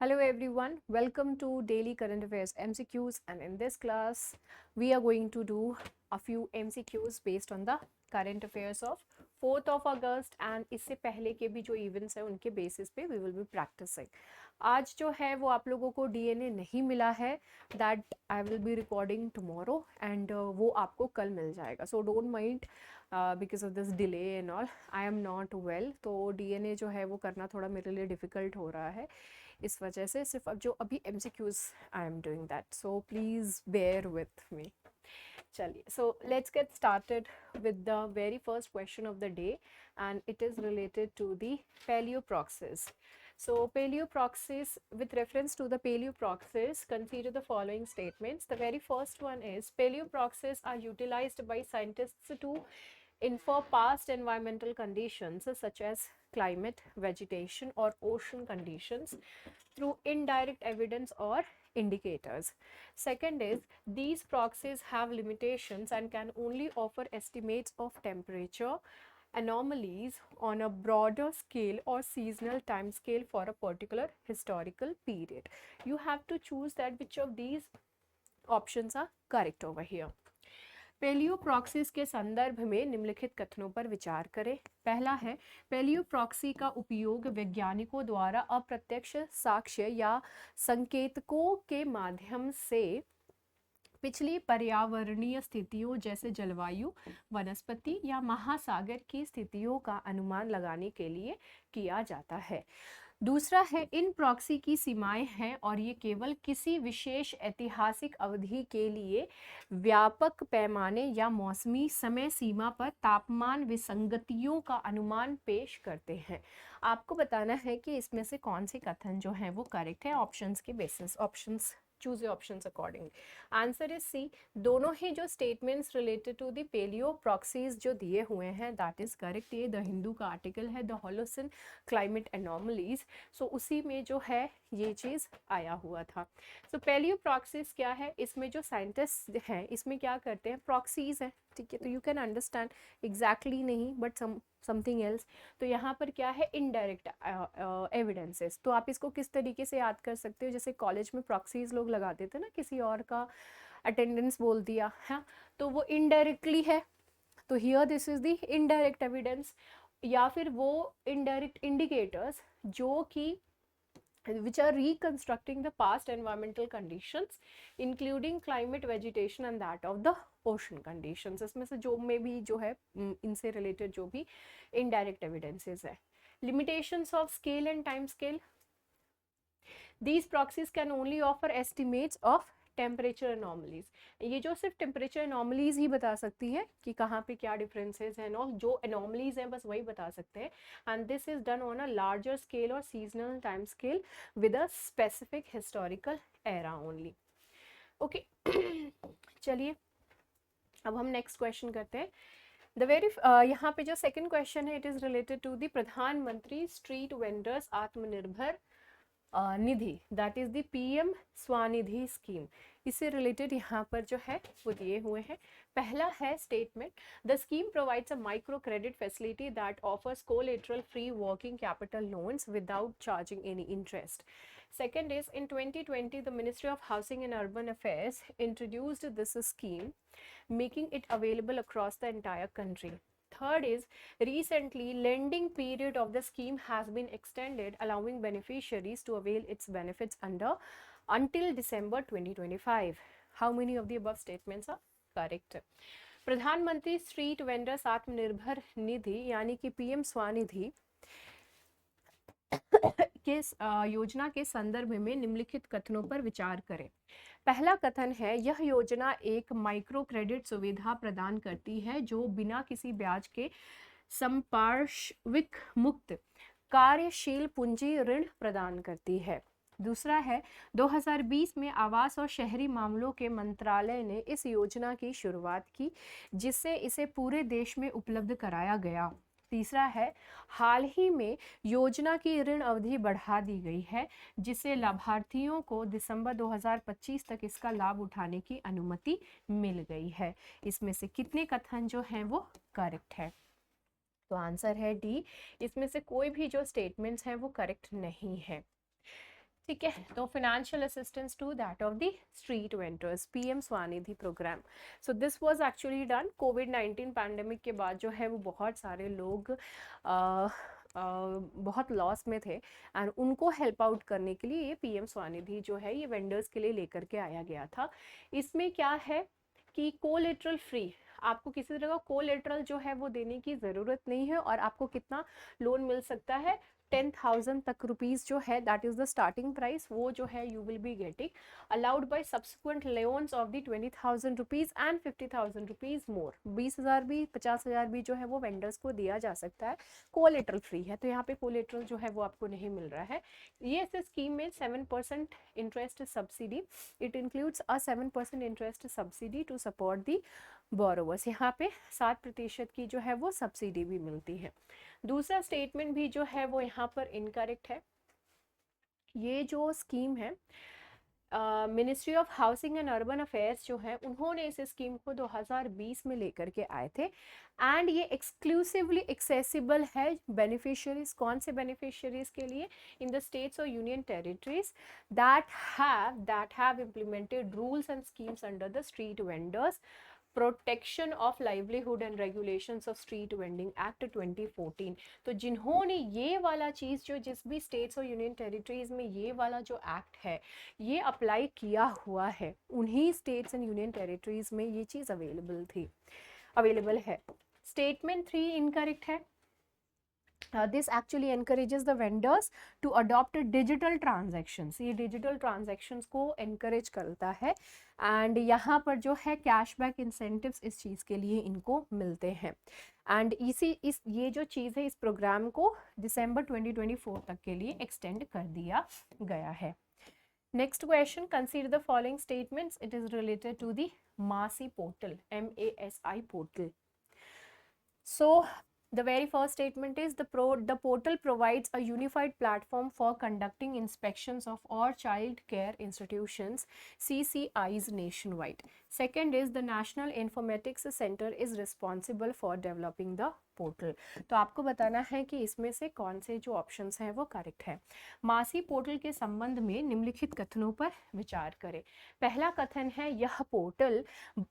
Hello everyone, welcome to Daily Current Affairs MCQs, and in this class we are going to do a few MCQs based on the current affairs of 4th of August and इससे पहले के भी जो events हैं उनके basis पे we will be practicing. आज जो है वो आप लोगों को DNA नहीं मिला है, that I will be recording tomorrow and वो आपको कल मिल जाएगा. So don't mind because of this delay and all. I am not well, तो DNA जो है वो करना थोड़ा मेरे लिए difficult हो रहा है. इस वजह से सिर्फ अब जो अभी MCQs I am doing that, so please bear with me. चलिए, so let's get started with the very first question of the day and it is related to the paleoproxys. So paleoproxys, with reference to the paleoproxys, consider the following statements. The very first one is paleoproxys are utilized by scientists to infer past environmental conditions such as climate, vegetation or ocean conditions through indirect evidence or indicators. Second is these proxies have limitations and can only offer estimates of temperature anomalies on a broader scale or seasonal time scale for a particular historical period. You have to choose that which of these options are correct over here. पेलियोप्रॉक्सिस के संदर्भ में निम्नलिखित कथनों पर विचार करें. पहला है, पेलियोप्रॉक्सी का उपयोग वैज्ञानिकों द्वारा अप्रत्यक्ष साक्ष्य या संकेतकों के माध्यम से पिछली पर्यावरणीय स्थितियों जैसे जलवायु, वनस्पति या महासागर की स्थितियों का अनुमान लगाने के लिए किया जाता है. दूसरा है, इन प्रॉक्सी की सीमाएं हैं और ये केवल किसी विशेष ऐतिहासिक अवधि के लिए व्यापक पैमाने या मौसमी समय सीमा पर तापमान विसंगतियों का अनुमान पेश करते हैं. आपको बताना है कि इसमें से कौन से कथन जो हैं वो करेक्ट है ऑप्शंस के basis. Options choose options accordingly. Answer is C. दोनों ही जो statements related to the paleoproxies जो दिए हुए हैं दैट इज करेक्ट. ये द हिंदू का आर्टिकल है, the Holocene climate anomalies. So उसी में जो है ये चीज़ आया हुआ था. सो पेलियोप्रॉक्सीज क्या है, इसमें जो साइंटिस्ट हैं इसमें क्या करते हैं, प्रॉक्सीज हैं, ठीक है. तो यू कैन अंडरस्टैंड एग्जैक्टली नहीं बट समथिंग एल्स. तो यहाँ पर क्या है, इनडायरेक्ट एविडेंसेस. तो आप इसको किस तरीके से याद कर सकते हो, जैसे कॉलेज में प्रॉक्सीज लोग लगाते थे ना, किसी और का अटेंडेंस बोल दिया है तो वो इनडायरेक्टली है. तो here this is the indirect evidence. या फिर वो इनडायरेक्ट इंडिकेटर्स जो कि which are reconstructing the past environmental conditions including climate, vegetation and that of the ocean conditions. इसमें से जो में भी जो है इनसे related जो भी indirect evidences है. Limitations of scale and time scale. These proxies can only offer estimates of temperature anomalies. ये जो सिर्फ टेम्परेचर एनॉमलीज ही बता सकती है कि कहाँ पे क्या डिफरेंसेस हैं, और जो एनॉमलीज हैं बस वही बता सकते हैं. And this is done on a larger scale और seasonal time scale with a specific historical era only. Okay, चलिए अब हम नेक्स्ट क्वेश्चन करते हैं. द वेरी यहाँ पे जो सेकंड क्वेश्चन है it is related to the Pradhan Mantri street vendors Atmanirbhar Nidhi, that is the PM Svanidhi scheme. इससे रिलेटेड यहाँ पर जो है वो दिए हुए हैं. पहला है statement, the scheme provides a micro credit facility that offers collateral free working capital loans without charging any interest. Second is, in 2020, the Ministry of Housing and Urban Affairs introduced this scheme, making it available across the entire country. Third is, recently lending period of the scheme has been extended, allowing beneficiaries to avail its benefits until December 2025. How many of the above statements are correct? प्रधानमंत्री street vendors Atmanirbhar निधि यानी कि PM Svanidhi के योजना के संदर्भ में निम्नलिखित कथनों पर विचार करें. पहला कथन है, यह योजना एक माइक्रो क्रेडिट सुविधा प्रदान करती है जो बिना किसी ब्याज के संपार्श्विक मुक्त कार्यशील पूंजी ऋण प्रदान करती है. दूसरा है, 2020 में आवास और शहरी मामलों के मंत्रालय ने इस योजना की शुरुआत की जिससे इसे पूरे देश में उपलब्ध कराया गया. तीसरा है, हाल ही में योजना की ऋण अवधि बढ़ा दी गई है जिससे लाभार्थियों को दिसंबर 2025 तक इसका लाभ उठाने की अनुमति मिल गई है. इसमें से कितने कथन जो हैं वो करेक्ट है? तो आंसर है डी. इसमें से कोई भी जो स्टेटमेंट्स हैं वो करेक्ट नहीं है. ठीक है, तो financial assistance to that of the street vendors, PM Svanidhi program. So this was actually done कोविड-19 पैंडेमिक के बाद जो है वो बहुत सारे लोग बहुत लॉस में थे एंड उनको हेल्प आउट करने के लिए ये पीएम स्वनिधि जो है ये वेंडर्स के लिए लेकर के आया गया था। इसमें क्या है कि कोलेटरल फ्री, आपको किसी तरह का कोलेटरल जो है वो देने की ज़रूरत नहीं है और आपको कितना लोन मिल सकता है, 10,000 तक रुपीज़ जो है that is the starting price, वो जो है you will be getting allowed by subsequent loans of the 20,000 rupees and 50,000 rupees मोर। 20,000 भी 50,000 भी जो है वो वेंडर्स को दिया जा सकता है, कोलेटरल फ्री है। तो यहाँ पे कोलेटरल जो है वो आपको नहीं मिल रहा है। ये इस स्कीम में 7% interest subsidy, it includes a 7% interest subsidy to support the borrowers. यहाँ पे 7% की जो है वो सब्सिडी भी मिलती है। दूसरा स्टेटमेंट भी जो है वो यहाँ पर इनकरेक्ट है। ये जो स्कीम है ministry of housing and urban affairs जो है उन्होंने इस स्कीम को 2020 में लेकर के आए थे एंड ये एक्सक्लूसिवली एक्सेसिबल है बेनिफिशियरीज, कौन से बेनिफिशियरीज के लिए, इन द स्टेट्स और union territories that have implemented rules and schemes under the street vendors protection of livelihood and regulations of street vending act 2014। तो जिन्होंने ये वाला चीज़ जो जिस भी स्टेट्स और यूनियन टेरिटरीज में ये वाला जो एक्ट है ये अप्लाई किया हुआ है, उन्हीं स्टेट्स एंड यूनियन टेरिटरीज में ये चीज़ अवेलेबल है। स्टेटमेंट 3 इनकरेक्ट है। This actually encourages the vendors to adopt digital transactions, ये digital transactions को encourage करता है एंड यहाँ पर जो है कैशबैक इंसेंटिव्स इस चीज़ के लिए इनको मिलते हैं एंड ये जो चीज़ है इस प्रोग्राम को दिसंबर 2024 तक के लिए एक्सटेंड कर दिया गया है। Next question, consider the following statements, it is related to the MASI portal, MASI portal. So the very first statement is the portal provides a unified platform for conducting inspections of all child care institutions, CCIs nationwide. Second is the National Informatics Center is responsible for developing the portal. तो आपको बताना है कि इसमें से कौन से जो ऑप्शंस हैं वो करेक्ट है। मासी पोर्टल के संबंध में निम्नलिखित कथनों पर विचार करें। पहला कथन है यह पोर्टल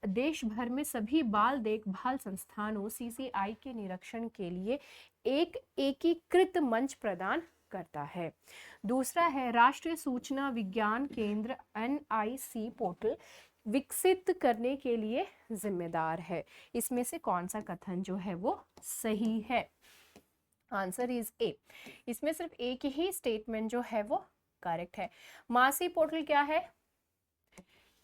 देश भर में सभी बाल देखभाल संस्थानों CCI के निरीक्षण के लिए एक एकीकृत मंच प्रदान करता है। दूसरा है राष्ट्रीय सूचना विज्ञान केंद्र NIC पोर्टल विकसित करने के लिए जिम्मेदार है। इसमें से कौन सा कथन जो है वो सही है? Answer is a. इसमें सिर्फ एक ही स्टेटमेंट जो है वो करेक्ट है। मासी पोर्टल क्या है?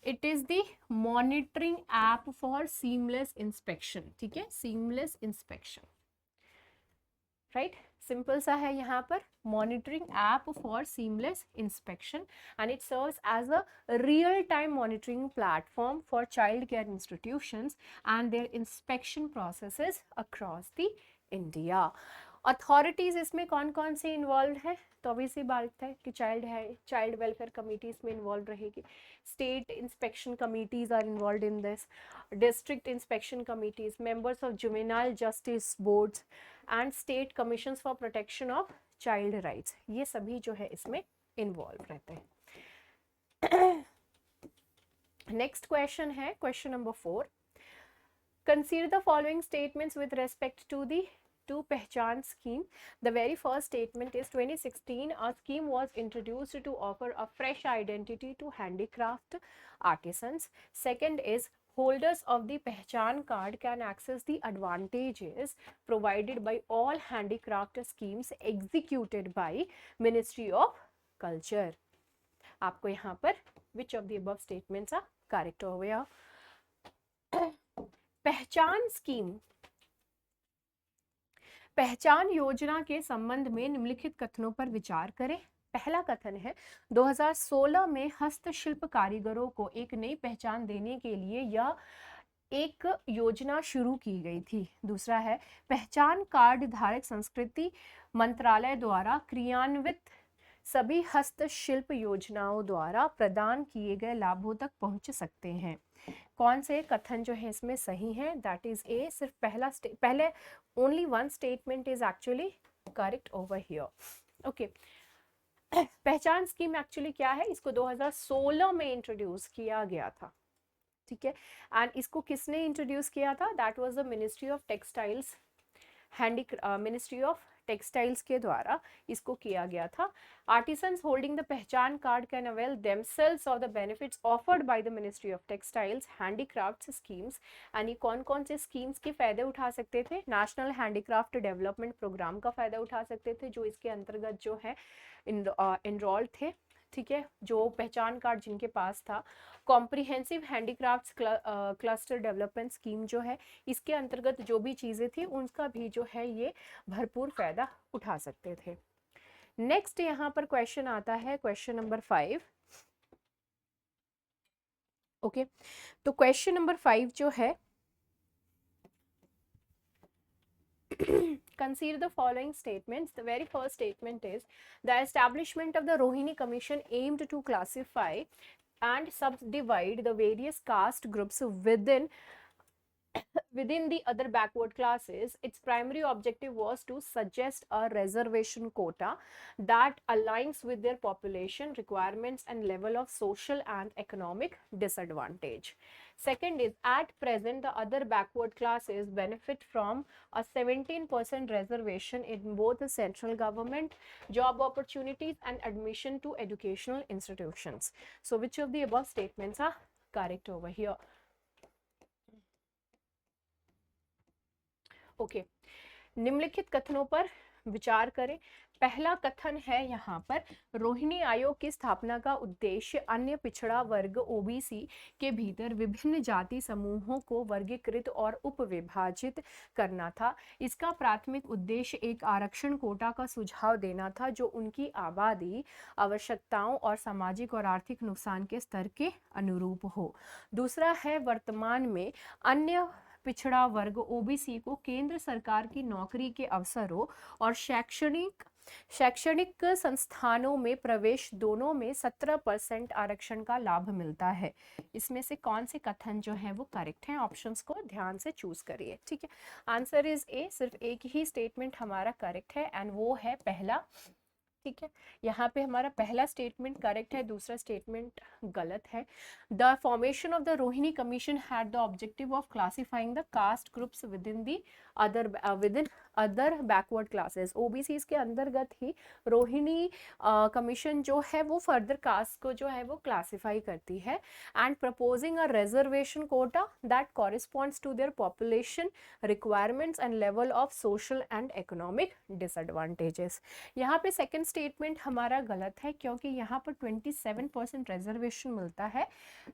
It is the monitoring app for seamless inspection. ठीक है, सीमलेस इंस्पेक्शन, राइट, सिंपल सा है यहाँ पर, monitoring app for seamless inspection and it serves as a real time monitoring platform for child care institutions and their inspection processes across the India. Authorities इसमें कौन कौन से इन्वॉल्व है? तो अभी सी बात है कि चाइल्ड वेलफेयर कमिटी इसमें इन्वॉल्व रहेगी, state inspection committees are involve in this, district inspection committees, members of juvenile justice boards and state commissions for protection of child rights, ये सभी जो है इसमें इन्वॉल्व रहते हैं। नेक्स्ट क्वेश्चन है question number 4। Consider the following statements with respect to the to Pehchan scheme. The very first statement is 2016 a scheme was introduced to offer a fresh identity to handicraft artisans. Second is holders of the Pehchan card can access the advantages provided by all handicraft schemes executed by Ministry of Culture. आपको यहाँ पर which of the above statements are correct over here? पहचान scheme, पहचान योजना के संबंध में निम्नलिखित कथनों पर विचार करें। पहला कथन है 2016 में हस्तशिल्प कारीगरों को एक नई पहचान देने के लिए यह एक योजना शुरू की गई थी। दूसरा है पहचान कार्ड धारक संस्कृति मंत्रालय द्वारा क्रियान्वित सभी हस्तशिल्प योजनाओं द्वारा प्रदान किए गए लाभों तक पहुंच सकते हैं। कौन से कथन जो है इसमें सही है? That is a. सिर्फ पहले only one statement is actually correct over here. Okay, पहचान स्कीम एक्चुअली क्या है, इसको 2016 में इंट्रोड्यूस किया गया था, ठीक है। एंड इसको किसने इंट्रोड्यूस किया था, that was the ministry of textiles, ministry of textiles के द्वारा इसको किया गया था। आर्टिसंस होल्डिंग द पहचान card can avail themselves of the benefits offered by the ministry of textiles handicrafts schemes. यानी कौन कौन से स्कीम्स के फायदे उठा सकते थे, नेशनल हैंडीक्राफ्ट डेवलपमेंट प्रोग्राम का फायदा उठा सकते थे, जो इसके अंतर्गत जो है इनरोल्ड थे, ठीक है, जो पहचान कार्ड जिनके पास था। Comprehensive handicrafts cluster development scheme जो है, इसके अंतर्गत जो भी चीज़ें थी उनका भी जो है ये भरपूर फायदा उठा सकते थे। नेक्स्ट यहाँ पर क्वेश्चन आता है, क्वेश्चन नंबर 5। ओके, तो क्वेश्चन नंबर 5 जो है, consider the following statements. The very first statement is the establishment of the Rohini Commission aimed to classify and subdivide the various caste groups within the other backward classes. Its primary objective was to suggest a reservation quota that aligns with their population requirements and level of social and economic disadvantage. Second is, at present the other backward classes benefit from a 17% reservation in both the central government job opportunities and admission to educational institutions. So which of the above statements are correct over here? Okay, निम्नलिखित कथनों पर विचार करें। पहला कथन है यहाँ पर, रोहिणी आयोग की स्थापना का उद्देश्य अन्य पिछड़ा वर्ग ओबीसी के भीतर विभिन्न जाति समूहों को वर्गीकृत और उपविभाजित करना था। इसका प्राथमिक उद्देश्य एक आरक्षण कोटा का सुझाव देना था जो उनकी आबादी, आवश्यकताओं और सामाजिक और आर्थिक नुकसान के स्तर के अनुरूप हो। दूसरा है, वर्तमान में अन्य पिछड़ा वर्ग ओबीसी को केंद्र सरकार की नौकरी के अवसरों और शैक्षणिक संस्थानों में प्रवेश दोनों में 17% आरक्षण का लाभ मिलता है। इसमें से कौन से कथन जो है वो करेक्ट हैं? ऑप्शंस को ध्यान से चूज करिए, ठीक है। आंसर इज ए, सिर्फ एक ही स्टेटमेंट हमारा करेक्ट है एंड वो है पहला, ठीक है। यहाँ पे हमारा पहला स्टेटमेंट करेक्ट है, दूसरा स्टेटमेंट गलत है। The formation of the Rohini commission had the objective of classifying the caste groups within other backward classes. OBC के अंतर्गत ही रोहिणी कमीशन जो है वो फर्दर कास्ट को जो है वो क्लासिफाई करती है and proposing a reservation quota that corresponds to their population requirements and level of social and economic disadvantages. यहाँ पे सेकेंड स्टेटमेंट हमारा गलत है क्योंकि यहाँ पर 27% रिजर्वेशन मिलता है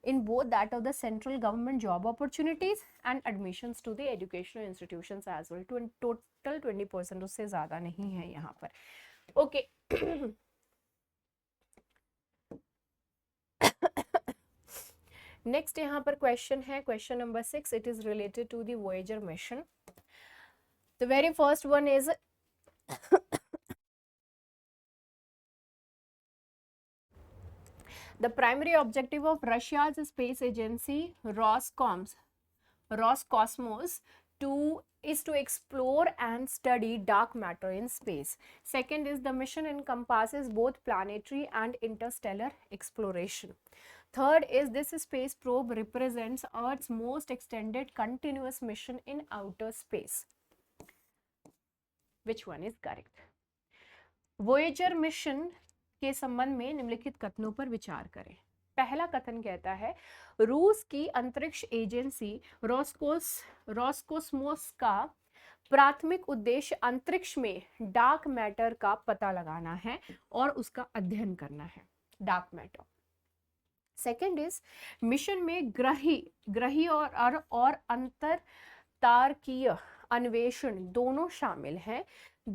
in both that of the central government job opportunities and admissions to the educational institutions as well. Total 20%, उससे ज्यादा नहीं है यहाँ पर। ओके, नेक्स्ट यहाँ पर क्वेश्चन है, question number 6। It is related to the Voyager mission. The very first one is the primary objective of Russia's space agency Roscosmos is to explore and study dark matter in space. Second is, the mission encompasses both planetary and interstellar exploration. Third is, this space probe represents Earth's most extended continuous mission in outer space. Which one is correct? Voyager mission के संबंध में निम्नलिखित कथनों पर विचार करें। पहला कथन कहता है, रूस की अंतरिक्ष एजेंसी रॉसकोस्मोस का प्राथमिक उद्देश्य अंतरिक्ष में डार्क मैटर का पता लगाना है और उसका अध्ययन करना है, dark matter. Second is, mission में ग्रही और अंतर तारकीय अन्वेषण दोनों शामिल हैं।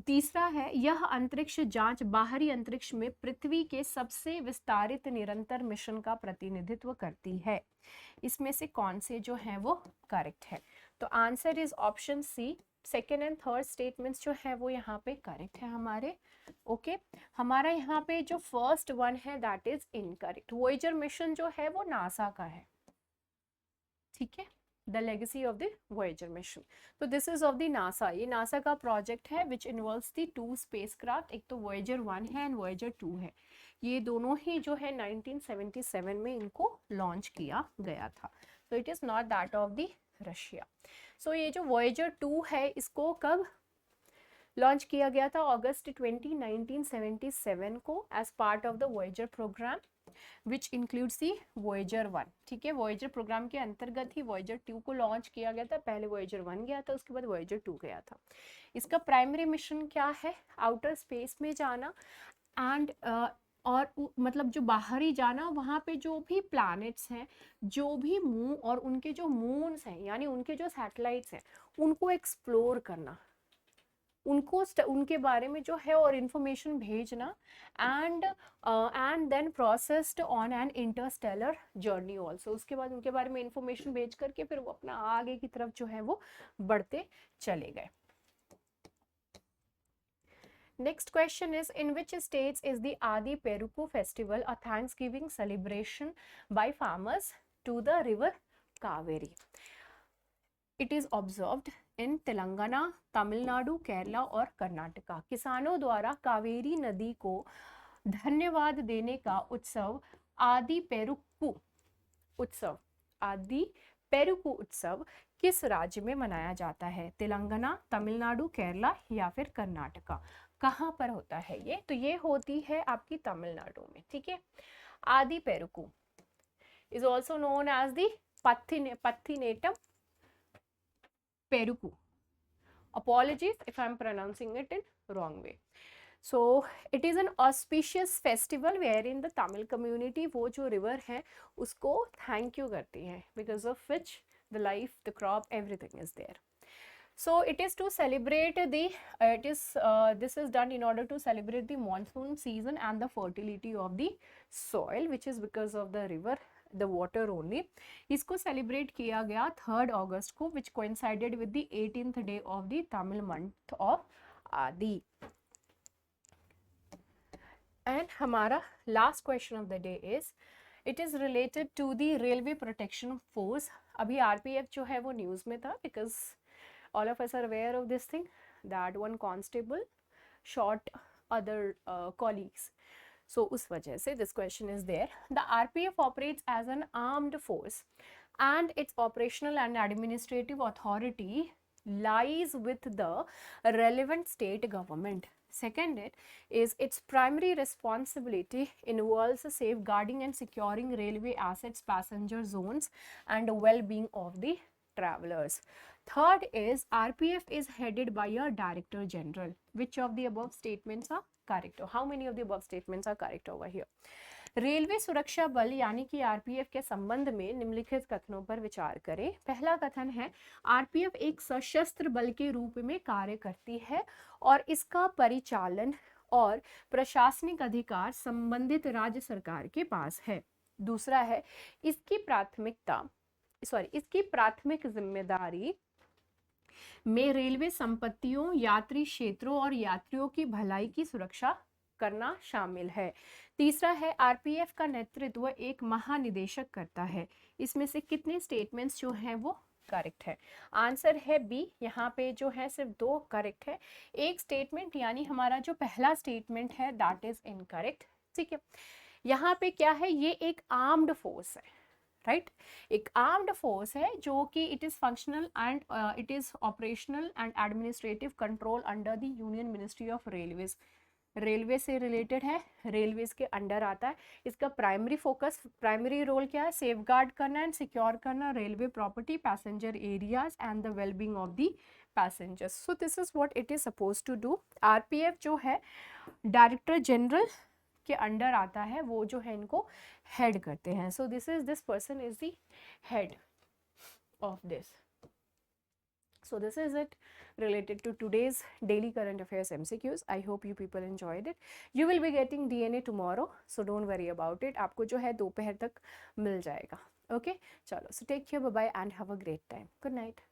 तीसरा है, यह अंतरिक्ष जांच बाहरी अंतरिक्ष में पृथ्वी के सबसे विस्तारित निरंतर मिशन का प्रतिनिधित्व करती है। इसमें से कौन से जो है वो करेक्ट है? तो answer is option C. Second and third statements जो है वो यहाँ पे करेक्ट है हमारे। ओके, हमारा यहाँ पे जो फर्स्ट वन है that is incorrect. Voyager mission जो है वो नासा का है, ठीक है, the legacy of the Voyager mission. तो this is of the NASA, ये नासा का प्रोजेक्ट है विच इन्वॉल्व्स द 2 स्पेसक्राफ्ट, एक तो वॉयेजर 1 है एंड वॉयेजर 2 है। ये दोनों ही जो है 1977 में इनको लॉन्च किया गया था. So it is not that of the Russia. सो ये जो वॉयेजर 2 है इसको कब लॉन्च किया गया था? अगस्त 20, 1977 को as part of the Voyager program which includes the Voyager 1. ठीक है, वॉयेजर प्रोग्राम के अंतर्गत ही वॉयेजर 2 को लॉन्च किया गया था. पहले वॉयेजर 1 गया था, उसके बाद वॉयेजर 2 गया था. इसका प्राइमरी मिशन क्या है? आउटर स्पेस में जाना एंड और मतलब जो बाहरी जाना, वहाँ पे जो भी प्लैनेट्स हैं, जो भी मून और उनके जो मून्स हैं यानी उनके जो सैटेलाइट्स हैं उनको एक्सप्लोर करना, उनको उनके बारे में जो है और इन्फॉर्मेशन भेजना and then processed on an interstellar journey also. उसके बाद उनके बारे में इन्फॉर्मेशन भेज करके फिर वो अपना आगे की तरफ जो है वो बढ़ते चले गए. Next question is, in which states is the Adi Peruku festival a Thanksgiving celebration by farmers to the river Kaveri? It is observed in Telangana, Tamil Nadu, Kerala और कर्नाटका. किसानों द्वारा कावेरी नदी को धन्यवाद देने का उत्सव आदि पेरुक्कू उत्सव, आदि पेरुकू उत्सव किस राज्य में मनाया जाता है? तेलंगाना, तमिलनाडु, केरला या फिर कर्नाटका. कहाँ पर होता है ये? तो ये होती है आपकी तमिलनाडु में. ठीक है. Aadi Perukku is also known as the Pathinettam Perukku. Apologies if I am pronouncing it in wrong way. So it is an auspicious festival wherein the Tamil community वो जो river है उसको thank you करती है, because of which the life, the crop, everything is there. So it is to celebrate the this is done in order to celebrate the monsoon season and the fertility of the soil, which is because of the river, the water only. इसको celebrate किया गया 3rd August को, which coincided with the 18th day of the Tamil month of Adi. And हमारा last question of the day is, it is related to the Railway Protection Force. अभी RPF जो है वो news में था, because all of us are aware of this thing that one constable shot other colleagues. So उस वजह से this question is there. The RPF operates as an armed force and its operational and administrative authority lies with the relevant state government. Second, it is its primary responsibility involves safeguarding and securing railway assets, passenger zones and well-being of the travelers. Third is RPF is headed by a Director General. Which of the above statements are correct? Or how many of the above statements are correct over here? Railway सुरक्षा बल यानी कि RPF के संबंध में निम्नलिखित कथनों पर विचार करें. पहला कथन है, आरपीएफ एक सशस्त्र बल के रूप में कार्य करती है और इसका परिचालन और प्रशासनिक अधिकार संबंधित राज्य सरकार के पास है. दूसरा है, इसकी प्राथमिक जिम्मेदारी में रेलवे संपत्तियों, यात्री क्षेत्रों और यात्रियों की भलाई की सुरक्षा करना शामिल है. तीसरा है, आरपीएफ का नेतृत्व एक महानिदेशक करता है. इसमें से कितने स्टेटमेंट्स जो हैं वो करेक्ट है? आंसर है बी. यहाँ पे जो है सिर्फ 2 करेक्ट है. एक स्टेटमेंट यानी हमारा जो पहला स्टेटमेंट है दैट इज इनकरेक्ट. ठीक है. यहाँ पे क्या है, ये एक आर्म्ड फोर्स है, राइट. एक आर्म्ड फोर्स है जो कि it is functional and it is operational and administrative control under the union ministry of railways. Railway से रिलेटेड है, रेलवेज के अंडर आता है. इसका प्राइमरी रोल क्या है? सेफगार्ड करना एंड सिक्योर करना railway property, passenger areas and the wellbeing of the passengers. So this is what it is suppose to do. RPF जो है डायरेक्टर जनरल के अंडर आता है, वो जो है इनको हेड करते हैं. So this person is the head of this. So this is it related to today's daily current affairs MCQs. I hope you people enjoyed it. You will be getting DNA tomorrow, so don't worry about it. आपको जो है दोपहर तक मिल जाएगा. Okay? चलो, so take care, bye bye and have a great time. Good night.